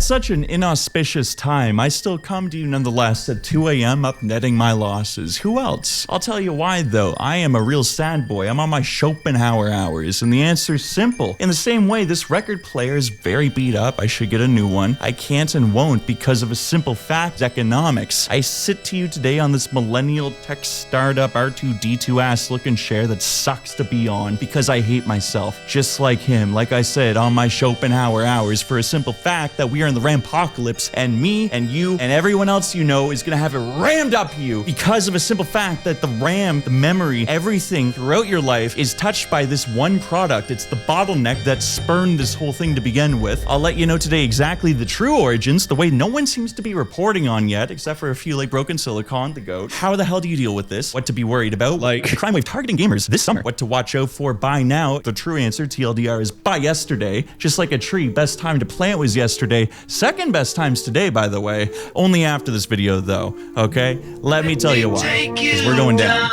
At such an inauspicious time, I still come to you nonetheless at 2 a.m. up netting my losses. Who else? I'll tell you why though. I am a real sad boy. I'm on my Schopenhauer hours, and the answer's simple. In the same way, this record player is very beat up. I should get a new one. I can't and won't because of a simple fact: economics. I sit to you today on this millennial tech startup R2D2 ass looking chair that sucks to be on because I hate myself. Just like him, like I said, on my Schopenhauer hours, for a simple fact that we are in the RAM-pocalypse, and me and you and everyone else you know is gonna have it rammed up you because of a simple fact that the RAM, the memory, everything throughout your life is touched by this one product. It's the bottleneck that spurned this whole thing to begin with. I'll let you know today exactly the true origins, the way no one seems to be reporting on yet, except for a few like Broken Silicon, the GOAT. How the hell do you deal with this? What to be worried about? Like the crime wave targeting gamers this summer. What to watch out for by now? The true answer, TLDR, is by yesterday. Just like a tree, best time to plant was yesterday. Second best time's today, by the way. Only after this video though, okay? Let me tell you why, because we're going down.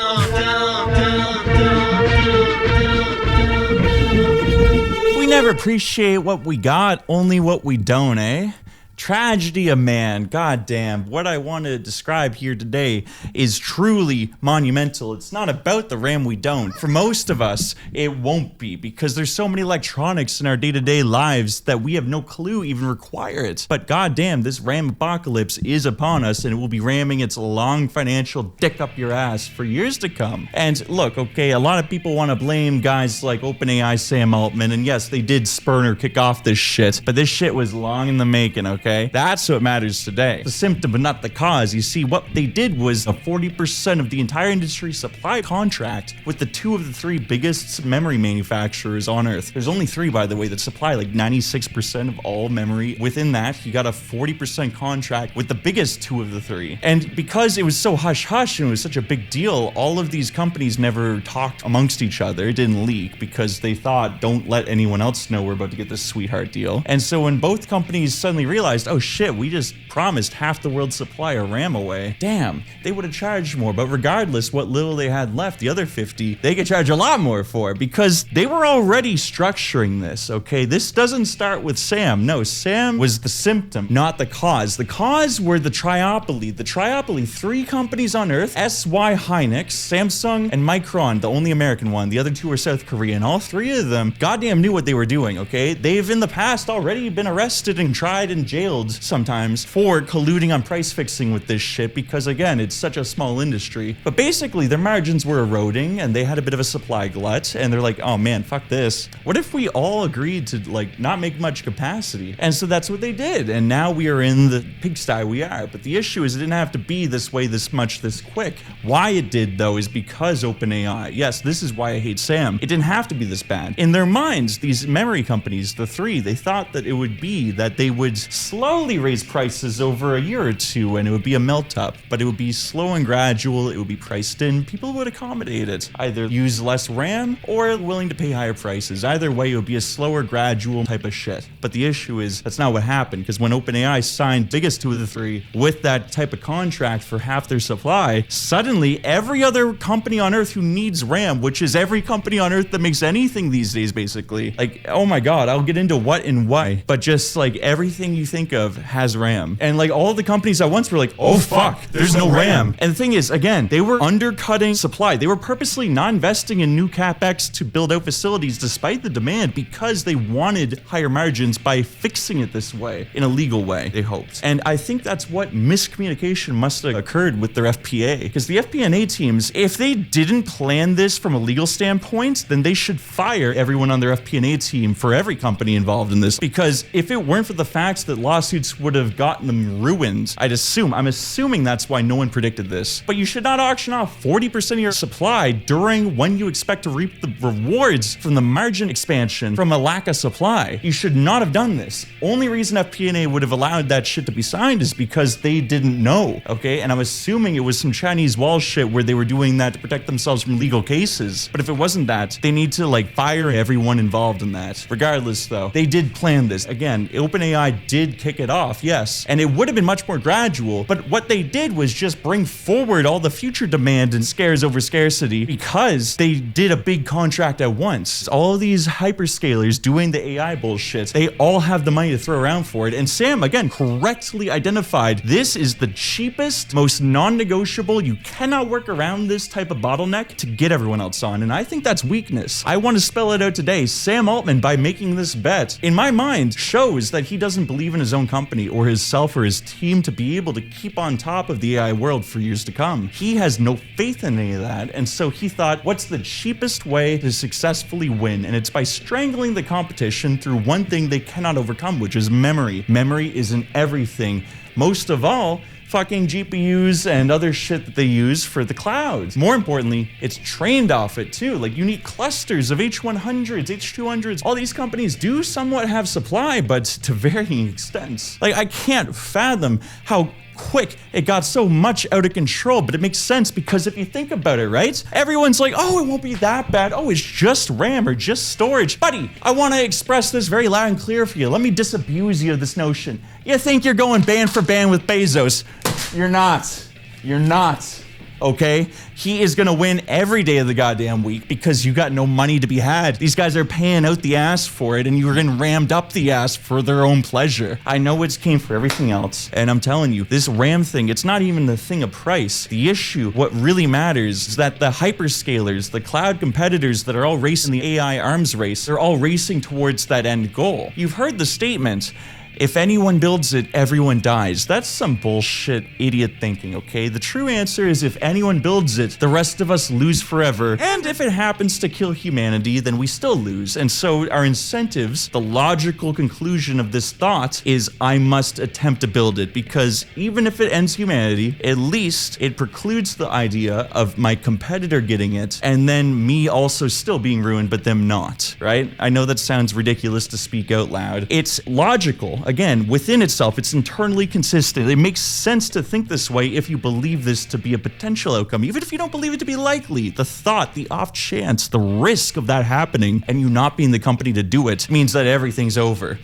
We never appreciate what we got, only what we don't, eh? Tragedy of man, goddamn. What I want to describe here today is truly monumental. It's not about the RAM we don't. For most of us, it won't be, because there's so many electronics in our day-to-day lives that we have no clue even require it. But goddamn, this RAM apocalypse is upon us, and it will be ramming its long financial dick up your ass for years to come. And look, okay, a lot of people want to blame guys like OpenAI, Sam Altman, and yes, they did spurn or kick off this shit, but this shit was long in the making, okay? That's what matters today. The symptom, but not the cause. You see, what they did was a 40% of the entire industry supply contract with the two of the three biggest memory manufacturers on Earth. There's only three, by the way, that supply like 96% of all memory. Within that, you got a 40% contract with the biggest two of the three. And because it was so hush-hush and it was such a big deal, all of these companies never talked amongst each other. It didn't leak because they thought, don't let anyone else know we're about to get this sweetheart deal. And so when both companies suddenly realized, oh shit, we just promised half the world's supply of RAM away. Damn, they would have charged more, but regardless what little they had left, the other 50, they could charge a lot more for, because they were already structuring this, okay? This doesn't start with Sam. No, Sam was the symptom, not the cause. The cause were the triopoly. The triopoly, three companies on Earth, SY Hynix, Samsung, and Micron, the only American one. The other two were South Korean. All three of them goddamn knew what they were doing, okay? They've in the past already been arrested and tried and jailed sometimes for colluding on price fixing with this shit, because again, it's such a small industry. But basically their margins were eroding and they had a bit of a supply glut, and they're like, oh man, fuck this. What if we all agreed to like not make much capacity? And so that's what they did, and now we are in the pigsty we are. But the issue is it didn't have to be this way, this much, this quick. Why it did though is because OpenAI. Yes, this is why I hate Sam. It didn't have to be this bad. In their minds, these memory companies, the three, they thought that it would be that they would slowly raise prices over a year or two and it would be a melt up, but it would be slow and gradual. It would be priced in. People would accommodate it, either use less RAM or willing to pay higher prices. Either way, it would be a slower, gradual type of shit. But the issue is that's not what happened, because when OpenAI signed biggest two of the three with that type of contract for half their supply, suddenly every other company on Earth who needs RAM, which is every company on Earth that makes anything these days, basically, like, oh my god, I'll get into what and why, but just like everything you think of has RAM. And like all the companies at once were like, oh fuck, there's no RAM. And the thing is, again, they were undercutting supply. They were purposely not investing in new capex to build out facilities despite the demand, because they wanted higher margins by fixing it this way, in a legal way, they hoped. And I think that's what miscommunication must have occurred with their FPA, because the FP&A teams, if they didn't plan this from a legal standpoint, then they should fire everyone on their FP&A team for every company involved in this, because if it weren't for the facts that lawsuits would have gotten them ruined, I'm assuming that's why no one predicted this. But you should not auction off 40% of your supply during when you expect to reap the rewards from the margin expansion from a lack of supply. You should not have done this. Only reason FP&A would have allowed that shit to be signed is because they didn't know, okay? And I'm assuming it was some Chinese wall shit where they were doing that to protect themselves from legal cases. But if it wasn't that, they need to like fire everyone involved in that. Regardless though, they did plan this. Again, OpenAI did kick it off, yes. And and it would have been much more gradual. But what they did was just bring forward all the future demand and scares over scarcity because they did a big contract at once. All of these hyperscalers doing the AI bullshit, they all have the money to throw around for it. And Sam, again, correctly identified, this is the cheapest, most non-negotiable. You cannot work around this type of bottleneck to get everyone else on. And I think that's weakness. I want to spell it out today. Sam Altman, by making this bet, in my mind, shows that he doesn't believe in his own company or himself or his team to be able to keep on top of the AI world for years to come. He has no faith in any of that. And so he thought, what's the cheapest way to successfully win? And it's by strangling the competition through one thing they cannot overcome, which is memory. Memory is in everything. Most of all, fucking GPUs and other shit that they use for the clouds. More importantly, it's trained off it too. Like, you need clusters of H100s, H200s. All these companies do somewhat have supply, but to varying extents. Like, I can't fathom how quick it got so much out of control, but it makes sense because if you think about it, right? Everyone's like, oh, it won't be that bad. Oh, it's just RAM or just storage. Buddy, I want to express this very loud and clear for you. Let me disabuse you of this notion. You think you're going band for band with Bezos. You're not. You're not. Okay? He is gonna win every day of the goddamn week because you got no money to be had. These guys are paying out the ass for it, and you're getting rammed up the ass for their own pleasure. I know it's came for everything else, and I'm telling you, this RAM thing, it's not even the thing of price. The issue, what really matters, is that the hyperscalers, the cloud competitors that are all racing the AI arms race, they're all racing towards that end goal. You've heard the statement, if anyone builds it, everyone dies. That's some bullshit idiot thinking, okay? The true answer is if anyone builds it, the rest of us lose forever. And if it happens to kill humanity, then we still lose. And so our incentives, the logical conclusion of this thought is I must attempt to build it, because even if it ends humanity, at least it precludes the idea of my competitor getting it and then me also still being ruined, but them not, right? I know that sounds ridiculous to speak out loud. It's logical. Again, within itself, it's internally consistent. It makes sense to think this way if you believe this to be a potential outcome, even if you don't believe it to be likely. The thought, the off chance, the risk of that happening and you not being the company to do it means that everything's over.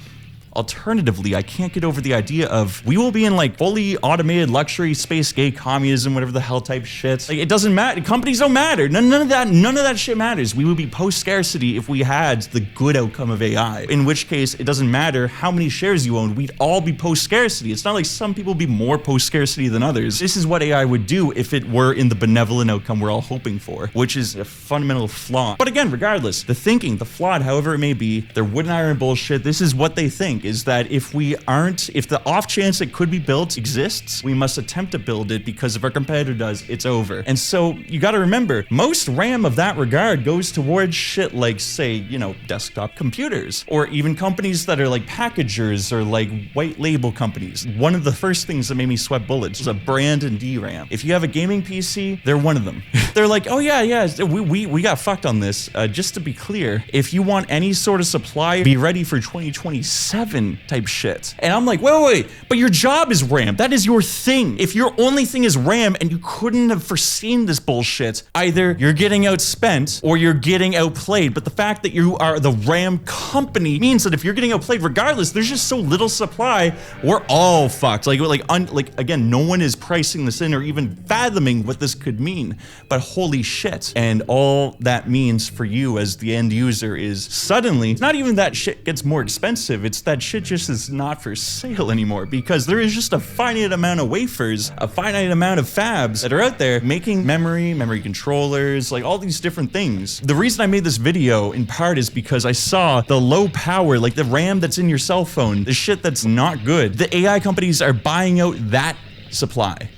Alternatively, I can't get over the idea of we will be in like fully automated luxury space gay communism, whatever the hell type shit. Like, it doesn't matter. Companies don't matter. None of that shit matters. We would be post scarcity if we had the good outcome of AI. In which case, it doesn't matter how many shares you own. We'd all be post scarcity. It's not like some people would be more post scarcity than others. This is what AI would do if it were in the benevolent outcome we're all hoping for, which is a fundamental flaw. But again, regardless, the thinking, the flawed, however it may be, their wood and iron bullshit, this is what they think, is that if the off chance it could be built exists, we must attempt to build it, because if our competitor does, it's over. And so you got to remember, most RAM of that regard goes towards shit like, say, you know, desktop computers, or even companies that are like packagers or like white label companies. One of the first things that made me sweat bullets was a brand and DRAM. If you have a gaming PC, they're one of them. They're like, oh yeah, we got fucked on this. Just to be clear, if you want any sort of supply, be ready for 2027 type shit. And I'm like, wait, but your job is RAM. That is your thing. If your only thing is RAM and you couldn't have foreseen this bullshit, either you're getting outspent or you're getting outplayed. But the fact that you are the RAM company means that if you're getting outplayed regardless, there's just so little supply, we're all fucked. Like again, no one is pricing this in or even fathoming what this could mean, but holy shit. And all that means for you as the end user is suddenly, it's not even that shit gets more expensive, it's that shit just is not for sale anymore, because there is just a finite amount of wafers, a finite amount of fabs that are out there making memory controllers, like all these different things. The reason I made this video in part is because I saw the low power, like the RAM that's in your cell phone, the shit that's not good. The AI companies are buying out that supply.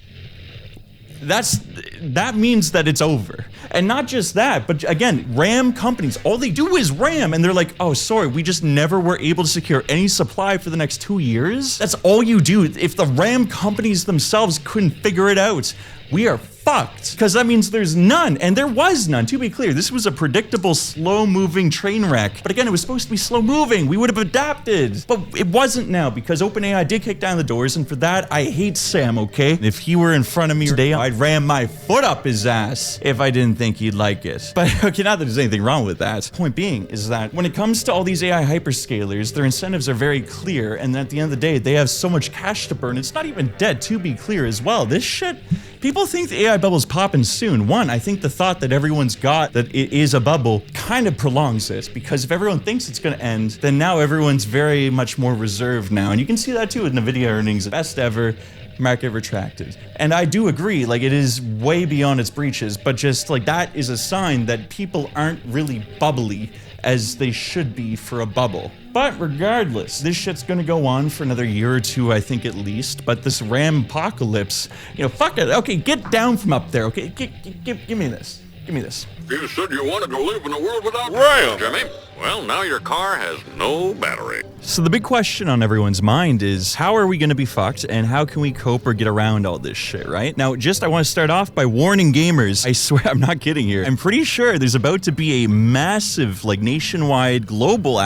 That means that it's over. And not just that, but again, RAM companies, all they do is RAM, and they're like, oh, sorry, we just never were able to secure any supply for the next 2 years. That's all you do. If the RAM companies themselves couldn't figure it out, we are fucked, because that means there's none, and there was none. To be clear, this was a predictable, slow-moving train wreck. But again, it was supposed to be slow-moving. We would have adapted, but it wasn't now, because OpenAI did kick down the doors, and for that, I hate Sam, okay? If he were in front of me today, I'd ram my foot up his ass if I didn't think he'd like it. But okay, not that there's anything wrong with that. Point being is that when it comes to all these AI hyperscalers, their incentives are very clear, and at the end of the day, they have so much cash to burn. It's not even dead, to be clear as well. This shit, people think the AI bubble's popping soon. One, I think the thought that everyone's got that it is a bubble kind of prolongs it, because if everyone thinks it's gonna end, then now everyone's very much more reserved now. And you can see that too with NVIDIA earnings, best ever, market retracted. And I do agree, like, it is way beyond its breaches, but just like that is a sign that people aren't really bubbly as they should be for a bubble. But regardless, this shit's gonna go on for another year or two, I think at least. But this RAM-pocalypse, you know, fuck it. Okay, get down from up there, okay? Give me this. Give me this. You said you wanted to live in a world without RAM, Jimmy. Well, now your car has no battery. So the big question on everyone's mind is, how are we going to be fucked, and how can we cope or get around all this shit, right? Now, I want to start off by warning gamers. I swear, I'm not kidding here. I'm pretty sure there's about to be a massive, like nationwide, global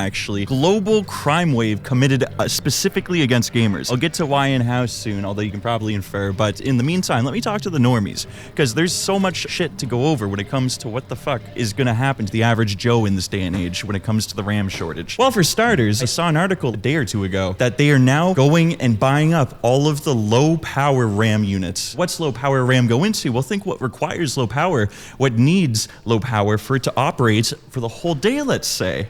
crime wave committed specifically against gamers. I'll get to why and how soon, although you can probably infer. But in the meantime, let me talk to the normies, because there's so much shit to go over when it comes to what the fuck is going to happen to the average Joe in this day and age when it comes to the RAM shortage. Well, for starters, I saw an article a day or two ago that they are now going and buying up all of the low power RAM units. What's low power RAM go into? Well, think what requires low power, what needs low power for it to operate for the whole day, let's say.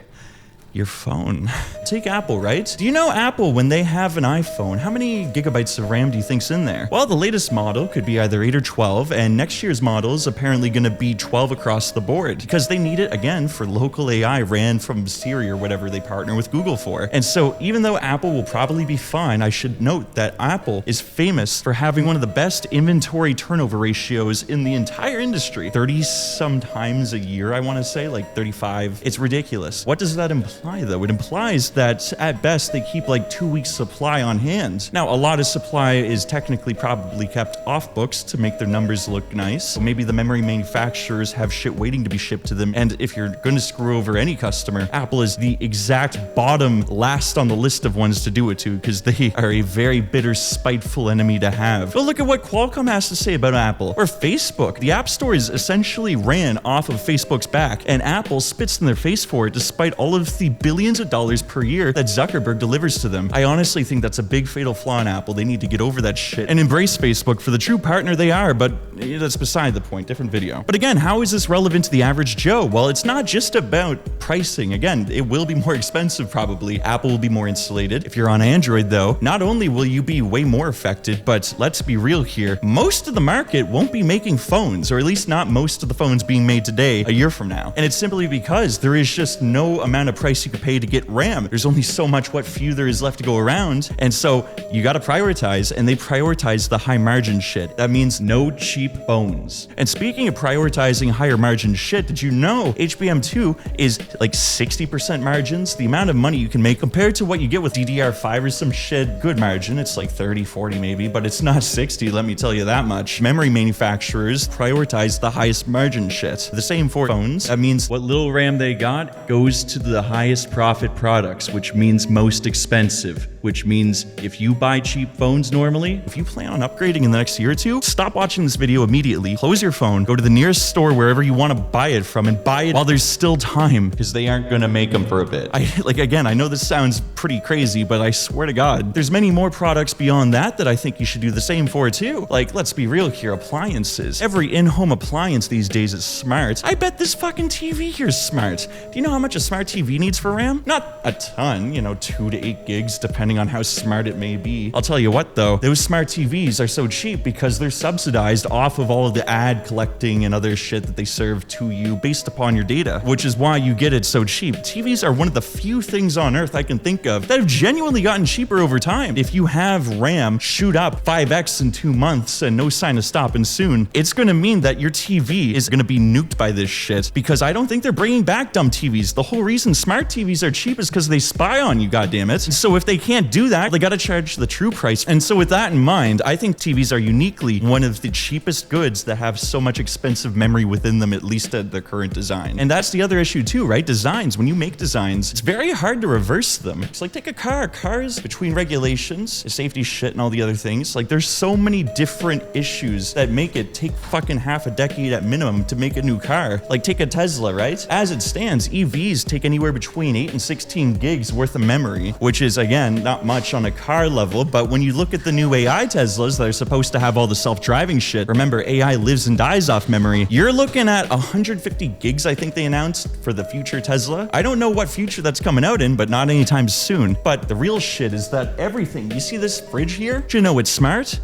Your phone. Take Apple, right? Do you know Apple, when they have an iPhone, how many gigabytes of RAM do you think's in there? Well, the latest model could be either 8 or 12, and next year's model is apparently gonna be 12 across the board, because they need it, again, for local AI ran from Siri or whatever they partner with Google for. And so, even though Apple will probably be fine, I should note that Apple is famous for having one of the best inventory turnover ratios in the entire industry. 30-some times a year, I wanna say, like 35. It's ridiculous. What does that imply, though? It implies that at best they keep like 2 weeks supply on hand. Now, a lot of supply is technically probably kept off books to make their numbers look nice. So maybe the memory manufacturers have shit waiting to be shipped to them. And if you're going to screw over any customer, Apple is the exact bottom last on the list of ones to do it to, because they are a very bitter, spiteful enemy to have. But look at what Qualcomm has to say about Apple or Facebook. The App Store is essentially ran off of Facebook's back, and Apple spits in their face for it despite all of the billions of dollars per year that Zuckerberg delivers to them. I honestly think that's a big fatal flaw in Apple. They need to get over that shit and embrace Facebook for the true partner they are, but that's beside the point, different video. But again, how is this relevant to the average Joe? Well, it's not just about pricing. Again, it will be more expensive probably. Apple will be more insulated. If you're on Android though, not only will you be way more affected, but let's be real here, most of the market won't be making phones, or at least not most of the phones being made today a year from now. And it's simply because there is just no amount of price you could pay to get RAM. There's only so much what few there is left to go around. And so you got to prioritize, and they prioritize the high margin shit. That means no cheap phones. And speaking of prioritizing higher margin shit, did you know HBM2 is like 60% margins? The amount of money you can make compared to what you get with DDR5 or some shit, good margin. It's like 30, 40 maybe, but it's not 60, let me tell you that much. Memory manufacturers prioritize the highest margin shit. The same for phones. That means what little RAM they got goes to the highest profit products, which means most expensive, which means if you buy cheap phones normally, if you plan on upgrading in the next year or two, stop watching this video immediately, close your phone, go to the nearest store wherever you want to buy it from, and buy it while there's still time, because they aren't gonna make them for a bit. Again, I know this sounds pretty crazy, but I swear to God, there's many more products beyond that I think you should do the same for too. Like, let's be real here, appliances. Every in-home appliance these days is smart. I bet this fucking TV here is smart. Do you know how much a smart TV needs for RAM? Not a ton, 2 to 8 gigs, depending on how smart it may be. I'll tell you what though, those smart TVs are so cheap because they're subsidized off of all of the ad collecting and other shit that they serve to you based upon your data, which is why you get it so cheap. TVs are one of the few things on earth I can think of that have genuinely gotten cheaper over time. If you have RAM shoot up 5x in 2 months and no sign of stopping soon, it's gonna mean that your TV is gonna be nuked by this shit, because I don't think they're bringing back dumb TVs. The whole reason smart TVs are cheap is because they spy on you, goddammit. So if they can't can't do that. They gotta charge the true price. And so with that in mind, I think TVs are uniquely one of the cheapest goods that have so much expensive memory within them, at least at their current design. And that's the other issue too, right? Designs, when you make designs, it's very hard to reverse them. It's like take a car. Cars, between regulations, safety shit and all the other things, like there's so many different issues that make it take fucking half a decade at minimum to make a new car. Like take a Tesla, right? As it stands, EVs take anywhere between 8 and 16 gigs worth of memory, which is again, not much on a car level, but when you look at the new AI Teslas that are supposed to have all the self-driving shit, remember AI lives and dies off memory, you're looking at 150 gigs, I think they announced, for the future Tesla. I don't know what future that's coming out in, but not anytime soon. But the real shit is that everything, you see this fridge here? Do you know it's smart?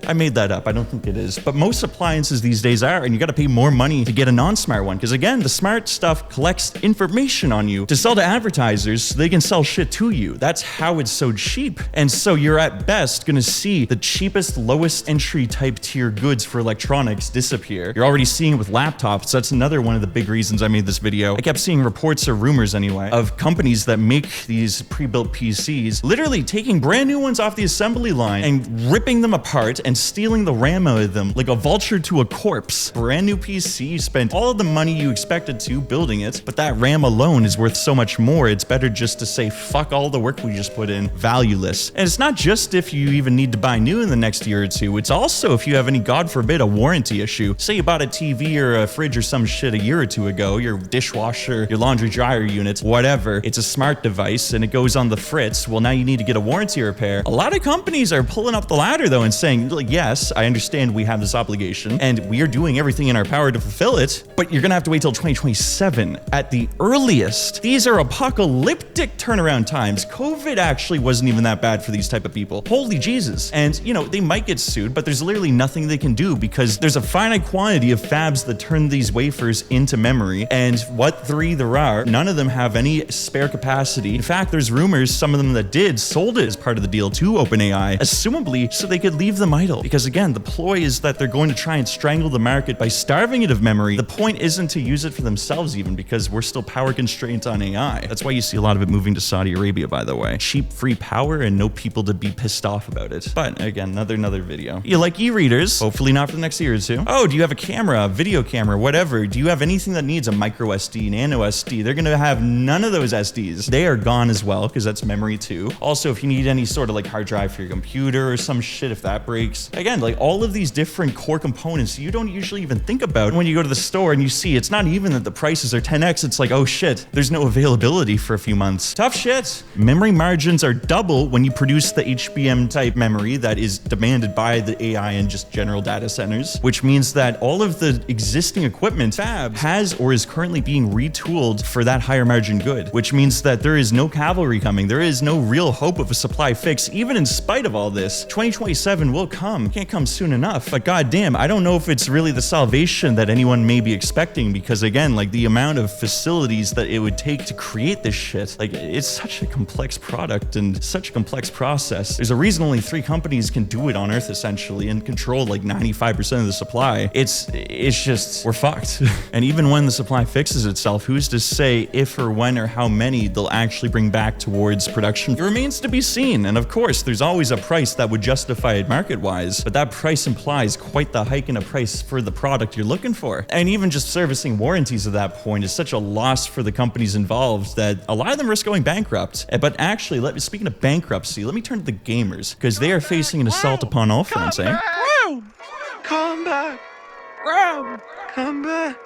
I made that up. I don't think it is. But most appliances these days are, and you got to pay more money to get a non-smart one. Because again, the smart stuff collects information on you to sell to advertisers so they can sell shit to you. That's how it's so cheap. And so you're at best going to see the cheapest, lowest entry type tier goods for electronics disappear. You're already seeing it with laptops. That's another one of the big reasons I made this video. I kept seeing reports or rumors anyway of companies that make these pre-built PCs literally taking brand new ones off the assembly line and ripping them apart and stealing the RAM out of them like a vulture to a corpse. Brand new PC, you spent all of the money you expected to building it, but that RAM alone is worth so much more. It's better just to say, fuck all the work we just put in, valueless. And it's not just if you even need to buy new in the next year or two, it's also if you have any, God forbid, a warranty issue. Say you bought a TV or a fridge or some shit a year or two ago, your dishwasher, your laundry dryer unit, whatever, it's a smart device and it goes on the fritz. Well, now you need to get a warranty repair. A lot of companies are pulling up the ladder though and saying, yes, I understand we have this obligation and we are doing everything in our power to fulfill it, but you're gonna have to wait till 2027 at the earliest. These are apocalyptic turnaround times. COVID actually wasn't even that bad for these type of people. Holy Jesus. And you know, they might get sued, but there's literally nothing they can do because there's a finite quantity of fabs that turn these wafers into memory. And what three there are, none of them have any spare capacity. In fact, there's rumors some of them that did sold it as part of the deal to OpenAI, assumably so they could leave them idle. Because again, the ploy is that they're going to try and strangle the market by starving it of memory. The point isn't to use it for themselves even because we're still power constrained on AI. That's why you see a lot of it moving to Saudi Arabia, by the way. Cheap, free power and no people to be pissed off about it. But again, another video. You like e-readers? Hopefully not for the next year or two. Oh, do you have a camera, a video camera, whatever? Do you have anything that needs a micro SD, nano SD? They're gonna have none of those SDs. They are gone as well because that's memory too. Also, if you need any sort of like hard drive for your computer or some shit, if that breaks. Again, like all of these different core components you don't usually even think about when you go to the store and you see it's not even that the prices are 10x, it's like, oh shit, there's no availability for a few months. Tough shit. Memory margins are double when you produce the HBM type memory that is demanded by the AI and just general data centers, which means that all of the existing equipment fab has or is currently being retooled for that higher margin good, which means that there is no cavalry coming. There is no real hope of a supply fix, even in spite of all this. 2027 will come. Can't come soon enough. But goddamn, I don't know if it's really the salvation that anyone may be expecting because again, like the amount of facilities that it would take to create this shit, like it's such a complex product and such a complex process. There's a reason only 3 companies can do it on Earth essentially and control like 95% of the supply. It's just, we're fucked. And even when the supply fixes itself, who's to say if or when or how many they'll actually bring back towards production? It remains to be seen. And of course, there's always a price that would justify it market-wise, but that price implies quite the hike in a price for the product you're looking for. And even just servicing warranties at that point is such a loss for the companies involved that a lot of them risk going bankrupt. But actually, speaking of bankruptcy, let me turn to the gamers because they are facing an assault upon all fronts, eh? Come back! RAM! Come back!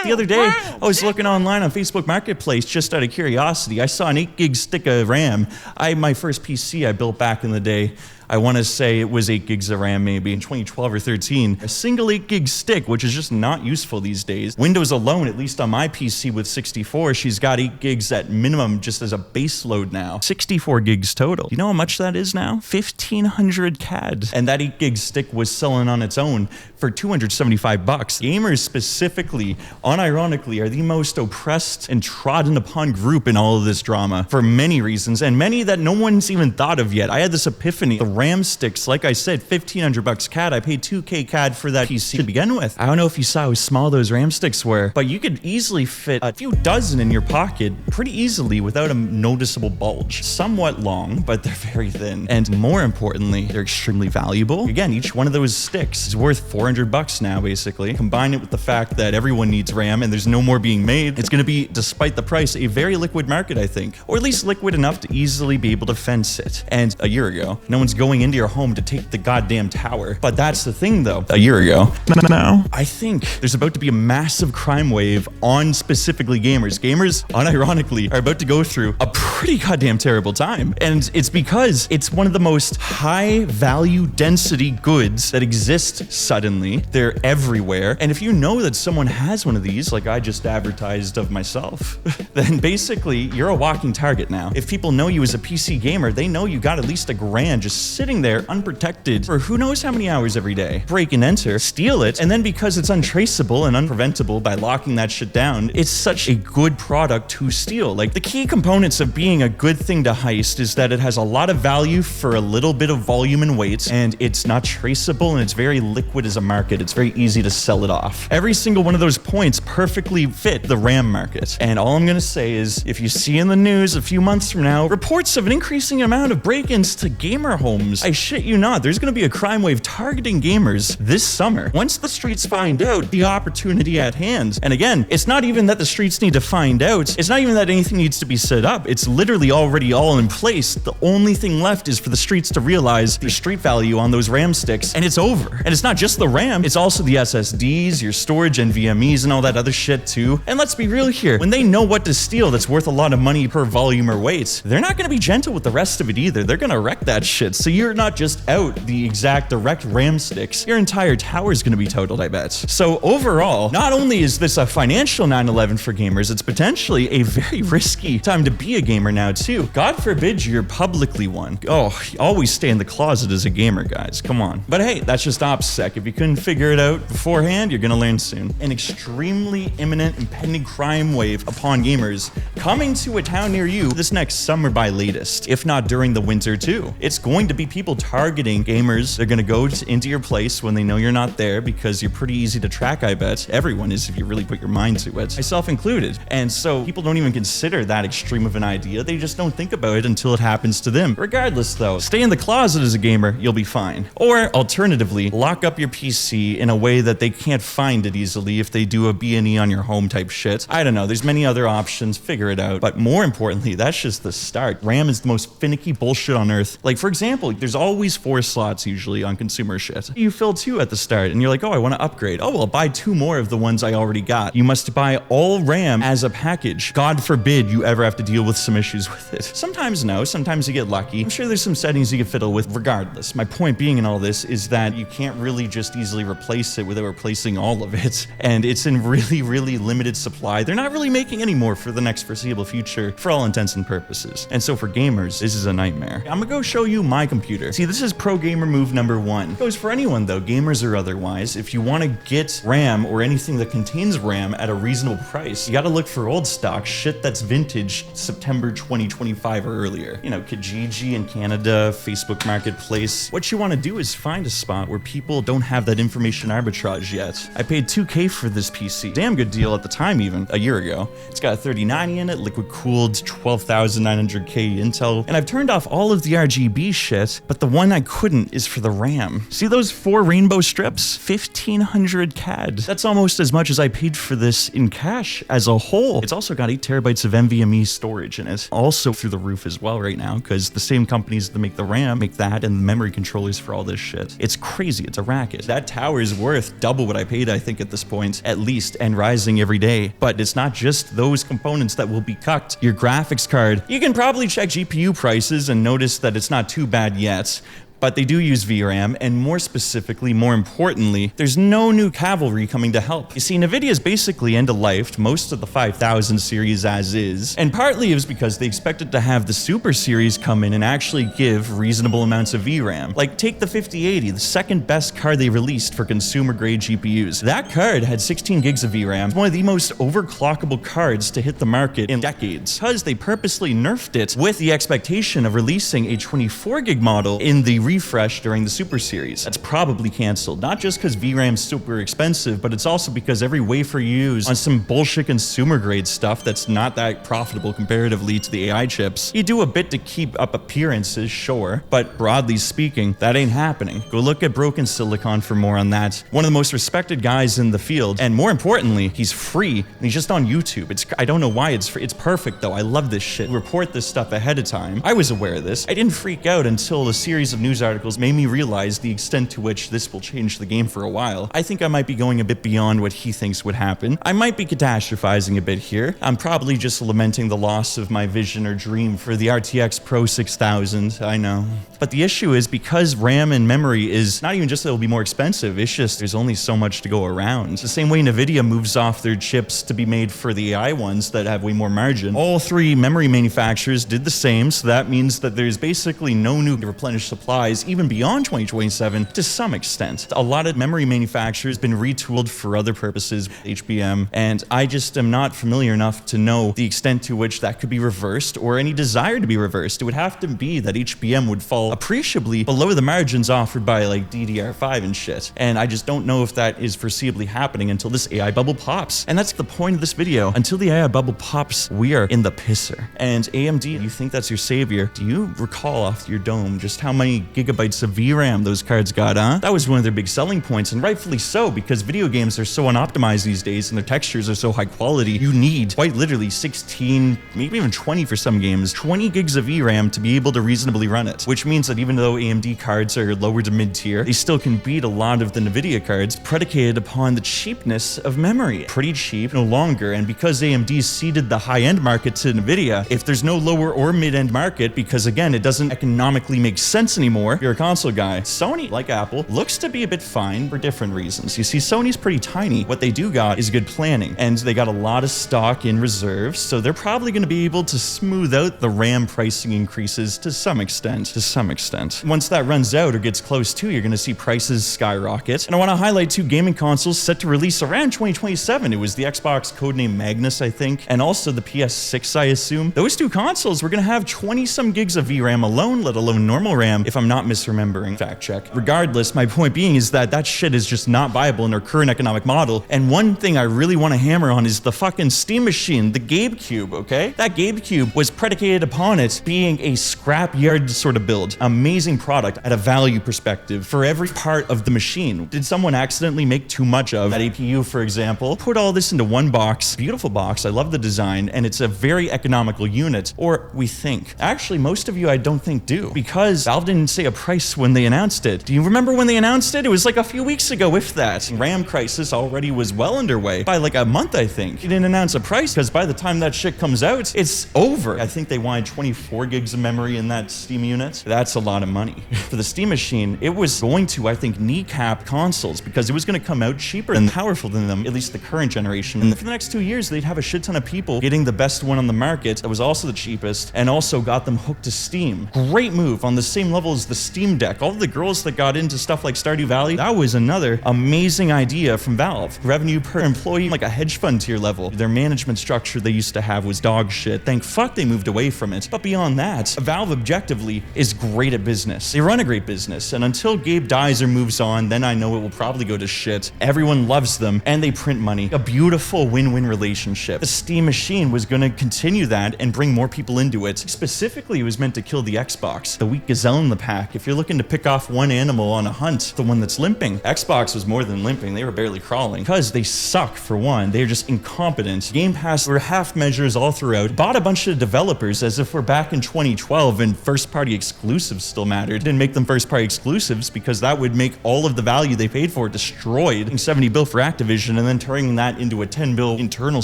The other day, I was looking online on Facebook Marketplace just out of curiosity. I saw an 8 gig stick of RAM. My first PC I built back in the day, I want to say it was 8 gigs of RAM maybe in 2012 or 13. A single 8 gig stick, which is just not useful these days. Windows alone, at least on my PC with 64, she's got 8 gigs at minimum just as a base load now. 64 gigs total. You know how much that is now? 1,500 CAD. And that 8 gig stick was selling on its own for $275. Gamers specifically, unironically, are the most oppressed and trodden upon group in all of this drama for many reasons, and many that no one's even thought of yet. I had this epiphany. The RAM sticks, like I said, $1,500 CAD. I paid $2K CAD for that PC to begin with. I don't know if you saw how small those RAM sticks were, but you could easily fit a few dozen in your pocket pretty easily without a noticeable bulge. Somewhat long, but they're very thin. And more importantly, they're extremely valuable. Again, each one of those sticks is worth $400 now, basically. Combine it with the fact that everyone needs RAM and there's no more being made, it's gonna be, despite the price, a very liquid market, I think. Or at least liquid enough to easily be able to fence it. And a year ago, no one's going into your home to take the goddamn tower. But that's the thing though, a year ago, now, I think there's about to be a massive crime wave on specifically gamers. Gamers, unironically, are about to go through a pretty goddamn terrible time. And it's because it's one of the most high value density goods that exist suddenly. They're everywhere. And if you know that someone has one of these, like I just advertised of myself, then basically you're a walking target now. If people know you as a PC gamer, they know you got at least $1,000 just sitting there unprotected for who knows how many hours every day. Break and enter, steal it, and then because it's untraceable and unpreventable by locking that shit down, it's such a good product to steal. Like, the key components of being a good thing to heist is that it has a lot of value for a little bit of volume and weight, and it's not traceable, and it's very liquid as a market. It's very easy to sell it off. Every single one of those points perfectly fit the RAM market. And all I'm gonna say is, if you see in the news a few months from now reports of an increasing amount of break-ins to gamer homes, I shit you not, there's gonna be a crime wave targeting gamers this summer. Once the streets find out the opportunity at hand. And again, it's not even that the streets need to find out. It's not even that anything needs to be set up. It's literally already all in place. The only thing left is for the streets to realize the street value on those RAM sticks, and it's over. And it's not just the RAM, it's also the SSDs, your storage, NVMEs, and all that other shit too. And let's be real here, when they know what to steal that's worth a lot of money per volume or weight, they're not gonna be gentle with the rest of it either. They're gonna wreck that shit. So you're not just out the exact direct RAM sticks, your entire tower is gonna be totaled, I bet. So overall, not only is this a financial 9/11 for gamers, it's potentially a very risky time to be a gamer now too. God forbid you're publicly one. Oh, always stay in the closet as a gamer, guys. Come on. But hey, that's just OPSEC. If you couldn't figure it out beforehand, you're gonna learn soon. An extremely imminent impending crime wave upon gamers coming to a town near you this next summer by latest, if not during the winter too. It's going to be people targeting gamers. They're gonna go into your place when they know you're not there because you're pretty easy to track, I bet. Everyone is if you really put your mind to it, myself included. And so people don't even consider that extreme of an idea. They just don't think about it until it happens to them. Regardless though, stay in the closet as a gamer, you'll be fine. Or alternatively, lock up your PC in a way that they can't find it easily if they do a B&E on your home type shit. I don't know, there's many other options, figure it out. But more importantly, that's just the start. RAM is the most finicky bullshit on earth. Like, for example, there's always 4 slots usually on consumer shit. You fill 2 at the start and you're like, oh, I want to upgrade. Oh, well, buy 2 more of the ones I already got. You must buy all RAM as a package. God forbid you ever have to deal with some issues with it. Sometimes no, sometimes you get lucky. I'm sure there's some settings you can fiddle with regardless. My point being in all this is that you can't really just easily replace it without replacing all of it. And it's in really, really limited supply. They're not really making any more for the next foreseeable future for all intents and purposes. And so for gamers, this is a nightmare. I'm gonna go show you my computer. See, this is pro gamer move number 1. It goes for anyone though, gamers or otherwise. If you want to get RAM or anything that contains RAM at a reasonable price, you gotta look for old stock, shit that's vintage September 2025 or earlier. You know, Kijiji in Canada, Facebook Marketplace. What you want to do is find a spot where people don't have that information arbitrage yet. I paid $2K for this PC. Damn good deal at the time even, a year ago. It's got a 3090 in it, liquid cooled 12,900K Intel, and I've turned off all of the RGB shit, but the one I couldn't is for the RAM. See those 4 rainbow strips? 1,500 CAD. That's almost as much as I paid for this in cash as a whole. It's also got 8 terabytes of NVMe storage in it. Also through the roof as well right now, because the same companies that make the RAM make that and the memory controllers for all this shit. It's crazy, it's a racket. That tower is worth double what I paid, I think, at this point, at least, and rising every day. But it's not just those components that will be cucked. Your graphics card, you can probably check GPU prices and notice that it's not too bad yet. but they do use VRAM, and more specifically, more importantly, there's no new cavalry coming to help. You see, NVIDIA's basically end-of-lifed most of the 5000 series as is, and partly it was because they expected to have the Super series come in and actually give reasonable amounts of VRAM. Like, take the 5080, the second best card they released for consumer-grade GPUs. That card had 16 gigs of VRAM. It's one of the most overclockable cards to hit the market in decades, because they purposely nerfed it with the expectation of releasing a 24 gig model in the refresh during the Super series. That's probably canceled, not just because VRAM's super expensive, but it's also because every wafer you use on some bullshit consumer-grade stuff that's not that profitable comparatively to the AI chips. You do a bit to keep up appearances, sure, but broadly speaking, that ain't happening. Go look at Broken Silicon for more on that. One of the most respected guys in the field, and more importantly, he's free, and he's just on YouTube. I don't know why it's free. It's perfect though. I love this shit. Report this stuff ahead of time. I was aware of this. I didn't freak out until a series of news articles made me realize the extent to which this will change the game for a while. I think I might be going a bit beyond what he thinks would happen. I might be catastrophizing a bit here. I'm probably just lamenting the loss of my vision or dream for the RTX PRO 6000, I know. But the issue is, because RAM and memory is not even just that it'll be more expensive, it's just there's only so much to go around. The same way NVIDIA moves off their chips to be made for the AI ones that have way more margin, all three memory manufacturers did the same, so that means that there's basically no new to replenish supplies even beyond 2027 to some extent. A lot of memory manufacturers been retooled for other purposes, HBM, and I just am not familiar enough to know the extent to which that could be reversed or any desire to be reversed. It would have to be that HBM would fall appreciably below the margins offered by like DDR5 and shit, and I just don't know if that is foreseeably happening until this AI bubble pops. And that's the point of this video. Until the AI bubble pops, we are in the pisser. And AMD, you think that's your savior? Do you recall off your dome just how many gigabytes of VRAM those cards got, huh? That was one of their big selling points, and rightfully so, because video games are so unoptimized these days and their textures are so high quality. You need quite literally 16, maybe even 20 for some games, 20 gigs of VRAM to be able to reasonably run it, which means that even though AMD cards are lower to mid-tier, they still can beat a lot of the NVIDIA cards predicated upon the cheapness of memory. Pretty cheap, no longer, and because AMD ceded the high-end market to NVIDIA, if there's no lower or mid-end market, because again, it doesn't economically make sense anymore, you're a console guy. Sony, like Apple, looks to be a bit fine for different reasons. You see, Sony's pretty tiny. What they do got is good planning, and they got a lot of stock in reserve, so they're probably going to be able to smooth out the RAM pricing increases to some extent. Once that runs out or gets close to, you're going to see prices skyrocket. And I want to highlight two gaming consoles set to release around 2027. It was the Xbox codename Magnus, I think, and also the PS6, I assume. Those two consoles were going to have 20-some gigs of VRAM alone, let alone normal RAM, if I'm not misremembering. Fact check. Regardless, my point being is that that shit is just not viable in our current economic model. And one thing I really want to hammer on is the fucking Steam Machine, the GameCube, okay? That GameCube was predicated upon it being a scrapyard sort of build. Amazing product at a value perspective for every part of the machine. Did someone accidentally make too much of that APU, for example? Put all this into one box, beautiful box, I love the design, and it's a very economical unit, or we think. Actually, most of you I don't think do, because Valve didn't say a price when they announced it. Do you remember when they announced it? It was like a few weeks ago, if that. RAM crisis already was well underway by like a month, I think. He didn't announce a price because by the time that shit comes out, it's over. I think they wanted 24 gigs of memory in that Steam unit. That's a lot of money. For the Steam Machine, it was going to, I think, kneecap consoles because it was going to come out cheaper and powerful than them, at least the current generation. And for the next 2 years, they'd have a shit ton of people getting the best one on the market that was also the cheapest and also got them hooked to Steam. Great move on the same level as the Steam Deck. All of the girls that got into stuff like Stardew Valley, that was another amazing idea from Valve. Revenue per employee, like a hedge fund tier level. Their management structure they used to have was dog shit. Thank fuck they moved away from it. But beyond that, Valve objectively is great at business. They run a great business, and until Gabe dies or moves on, then I know it will probably go to shit. Everyone loves them, and they print money. A beautiful win-win relationship. The Steam Machine was going to continue that and bring more people into it. Specifically, it was meant to kill the Xbox, the weak gazelle in the pack. If you're looking to pick off one animal on a hunt, the one that's limping. Xbox was more than limping. They were barely crawling. Because they suck, for one. They're just incompetent. Game Pass were half measures all throughout. Bought a bunch of developers as if we're back in 2012 and first-party exclusive exclusives still mattered. Didn't make them first-party exclusives because that would make all of the value they paid for it destroyed. 70 bill for Activision and then turning that into a 10 bill internal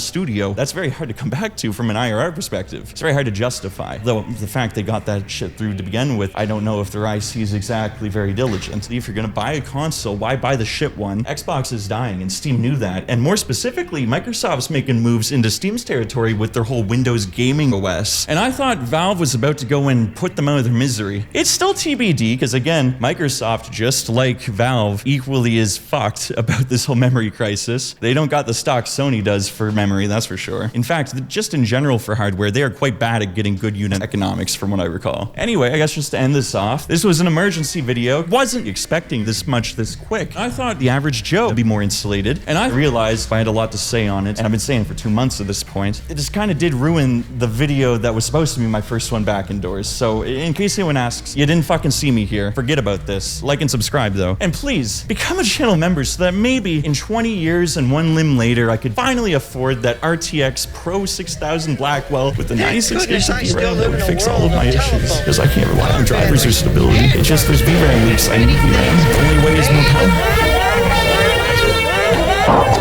studio. That's very hard to come back to from an IRR perspective. It's very hard to justify. Though the fact they got that shit through to begin with, I don't know if their IC is exactly very diligent. If you're gonna buy a console, why buy the shit one? Xbox is dying and Steam knew that. And more specifically, Microsoft's making moves into Steam's territory with their whole Windows gaming OS. And I thought Valve was about to go and put them out of their misery. It's still TBD, because again, Microsoft, just like Valve, equally is fucked about this whole memory crisis. They don't got the stock Sony does for memory, that's for sure. In fact, just in general for hardware, they are quite bad at getting good unit economics from what I recall. Anyway, I guess just to end this off, this was an emergency video. Wasn't expecting this much this quick. I thought the average Joe would be more insulated, and I realized I had a lot to say on it, and I've been saying it for 2 months at this point. It just kind of did ruin the video that was supposed to be my first one back indoors. So in case anyone asks, you didn't fucking see me here. Forget about this. Like and subscribe though. And please, become a channel member so that maybe in 20 years and one limb later, I could finally afford that RTX PRO 6000 Blackwell with the 96 gigs of VRAM that would fix all of my issues. Because I can't rely on drivers or stability. It's just there's VRAM leaks. I need VRAM. The only way is more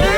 power.